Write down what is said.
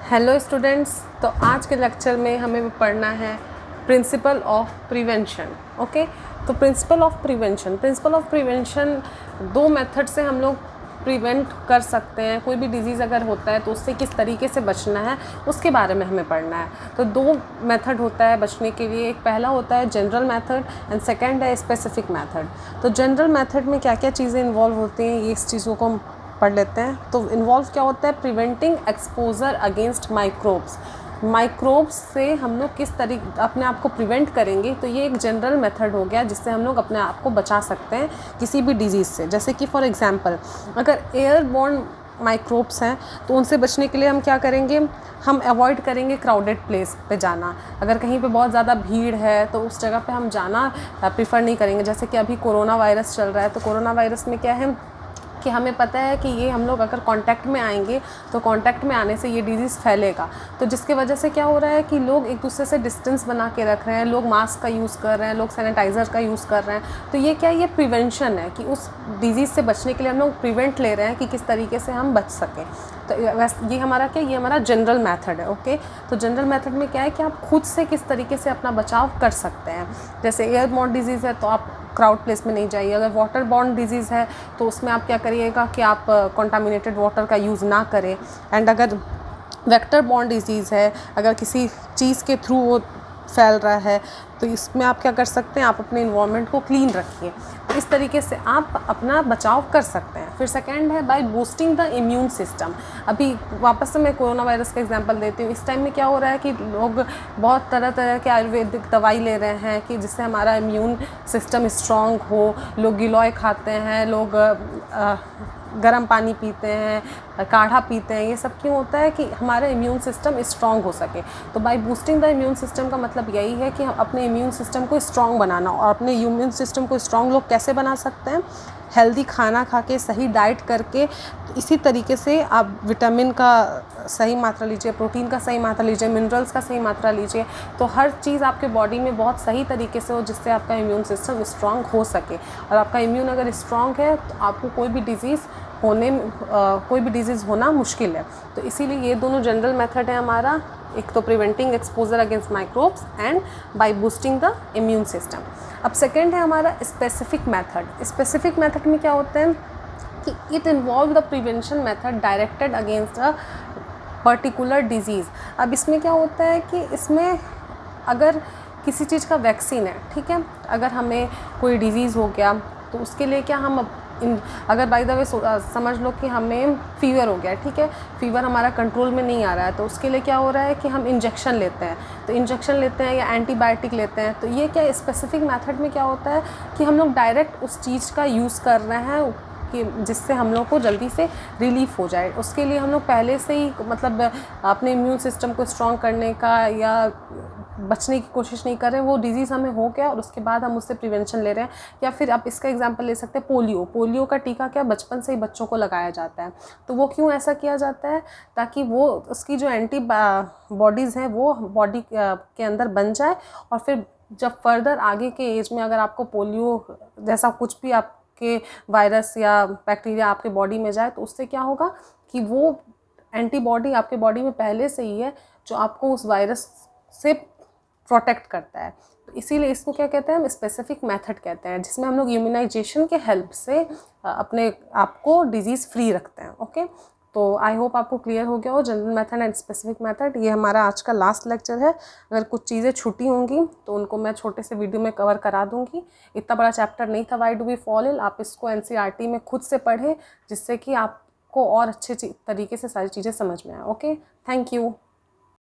Hello students, तो आज के लेक्चर में हमें पढ़ना है प्रिंसिपल ऑफ प्रिवेंशन। ओके, तो प्रिंसिपल ऑफ प्रिवेंशन दो मेथड से हम लोग प्रिवेंट कर सकते हैं। कोई भी डिजीज़ अगर होता है तो उससे किस तरीके से बचना है उसके बारे में हमें पढ़ना है। तो दो मेथड होता है बचने के लिए। एक पहला होता है जनरल मेथड एंड सेकंड है स्पेसिफिक मेथड। तो जनरल मेथड में क्या क्या चीज़ें इन्वॉल्व होती हैं, ये इस चीज़ों को हम पढ़ लेते हैं। तो इन्वॉल्व क्या होता है, प्रिवेंटिंग एक्सपोजर अगेंस्ट माइक्रोब्स से हम लोग किस तरीके अपने आप को प्रिवेंट करेंगे। तो ये एक जनरल मेथड हो गया जिससे हम लोग अपने आप को बचा सकते हैं किसी भी डिजीज़ से। जैसे कि फॉर एग्जांपल अगर एयरबोर्न माइक्रोब्स हैं तो उनसे बचने के लिए हम क्या करेंगे, हम अवॉइड करेंगे क्राउडेड प्लेस पे जाना। अगर कहीं पे बहुत ज़्यादा भीड़ है तो उस जगह पे हम जाना प्रीफर नहीं करेंगे। जैसे कि अभी कोरोना वायरस चल रहा है, तो कोरोना वायरस में क्या है कि हमें पता है कि ये हम लोग अगर कांटेक्ट में आएंगे तो कांटेक्ट में आने से ये डिजीज़ फैलेगा। तो जिसके वजह से क्या हो रहा है कि लोग एक दूसरे से डिस्टेंस बना के रख रहे हैं, लोग मास्क का यूज़ कर रहे हैं, लोग सैनिटाइज़र का यूज़ कर रहे हैं। तो ये क्या, ये प्रिवेंशन है कि उस डिजीज़ से बचने के लिए हम लोग प्रिवेंट ले रहे हैं कि किस तरीके से हम बच सकें। तो ये हमारा क्या, ये हमारा जनरल मेथड है। ओके, तो जनरल मेथड में क्या है कि आप खुद से किस तरीके से अपना बचाव कर सकते हैं। जैसे एयरबोर्न डिजीज़ है तो आप क्राउड प्लेस में नहीं जाइए। अगर वाटर बॉर्न डिजीज़ है तो उसमें आप क्या करिएगा कि आप कंटामिनेटेड वाटर का यूज़ ना करें। एंड अगर वेक्टर बॉर्न डिजीज़ है, अगर किसी चीज़ के थ्रू वो फैल रहा है तो इसमें आप क्या कर सकते हैं, आप अपने इन्वायरमेंट को क्लीन रखिए। तो इस तरीके से आप अपना बचाव कर सकते हैं। फिर सेकंड है by boosting the immune system. अभी वापस से मैं कोरोना वायरस का एग्जांपल देती हूँ। इस टाइम में क्या हो रहा है कि लोग बहुत तरह तरह के आयुर्वेदिक दवाई ले रहे हैं कि जिससे हमारा इम्यून सिस्टम स्ट्रॉन्ग हो। लोग गिलोय खाते हैं, लोग गर्म पानी पीते हैं, काढ़ा पीते हैं। ये सब क्यों होता है कि हमारा इम्यून सिस्टम स्ट्रॉन्ग हो सके। तो by boosting the immune system का मतलब यही है कि हम अपने इम्यून सिस्टम को स्ट्रॉन्ग बनाना। और अपने इम्यून सिस्टम को स्ट्रॉन्ग लोग कैसे बना सकते हैं, हेल्दी खाना खा के, सही डाइट करके। तो इसी तरीके से आप विटामिन का सही मात्रा लीजिए, प्रोटीन का सही मात्रा लीजिए, मिनरल्स का सही मात्रा लीजिए। तो हर चीज़ आपके बॉडी में बहुत सही तरीके से हो जिससे आपका इम्यून सिस्टम स्ट्रॉन्ग हो सके। और आपका इम्यून अगर स्ट्रॉन्ग है तो आपको कोई भी डिजीज़ होना मुश्किल है। तो इसीलिए ये दोनों जनरल मेथड है हमारा। एक तो preventing exposure against microbes and by boosting the immune system. अब सेकंड है हमारा स्पेसिफिक मेथड। स्पेसिफिक मेथड में क्या होता है कि it involve the prevention method directed against a particular disease. अब इसमें क्या होता है कि इसमें अगर किसी चीज़ का वैक्सीन है, ठीक है, अगर हमें कोई डिजीज़ हो गया तो उसके लिए क्या हम अगर बाय द वे समझ लो कि हमें फ़ीवर हो गया, ठीक है, फ़ीवर हमारा कंट्रोल में नहीं आ रहा है, तो उसके लिए क्या हो रहा है कि हम इंजेक्शन लेते हैं। तो इंजेक्शन लेते हैं या एंटीबायोटिक लेते हैं। तो ये क्या, स्पेसिफिक मेथड में क्या होता है कि हम लोग डायरेक्ट उस चीज़ का यूज़ कर रहे हैं कि जिससे हम लोग को जल्दी से रिलीफ हो जाए। उसके लिए हम लोग पहले से ही मतलब अपने इम्यून सिस्टम को स्ट्रॉन्ग करने का या बचने की कोशिश नहीं कर रहे हैं। वो डिजीज़ हमें हो गया और उसके बाद हम उससे प्रिवेंशन ले रहे हैं। या फिर आप इसका एग्जांपल ले सकते हैं पोलियो का टीका क्या बचपन से ही बच्चों को लगाया जाता है। तो वो क्यों ऐसा किया जाता है, ताकि वो उसकी जो एंटी बॉडीज़ हैं वो बॉडी के अंदर बन जाए। और फिर जब फर्दर आगे के एज में अगर आपको पोलियो जैसा कुछ भी आपके वायरस या बैक्टीरिया आपके बॉडी में जाए तो उससे क्या होगा कि वो एंटीबॉडी आपके बॉडी में पहले से ही है जो आपको उस वायरस से प्रोटेक्ट करता है। तो इसीलिए इसको क्या कहते हैं, हम स्पेसिफिक मेथड कहते हैं, जिसमें हम लोग इम्यूनाइजेशन के हेल्प से अपने आप को डिजीज़ फ्री रखते हैं। ओके, तो आई होप आपको क्लियर हो गया हो general method and specific method. ये हमारा आज का लास्ट लेक्चर है। अगर कुछ चीज़ें छूटी होंगी तो उनको मैं छोटे से वीडियो में कवर करा दूंगी। इतना बड़ा चैप्टर नहीं था why do we fall ill. आप इसको एनसीईआरटी में खुद से पढ़ें जिससे कि आपको और अच्छे तरीके से सारी चीज़ें समझ में आए। Okay, thank you.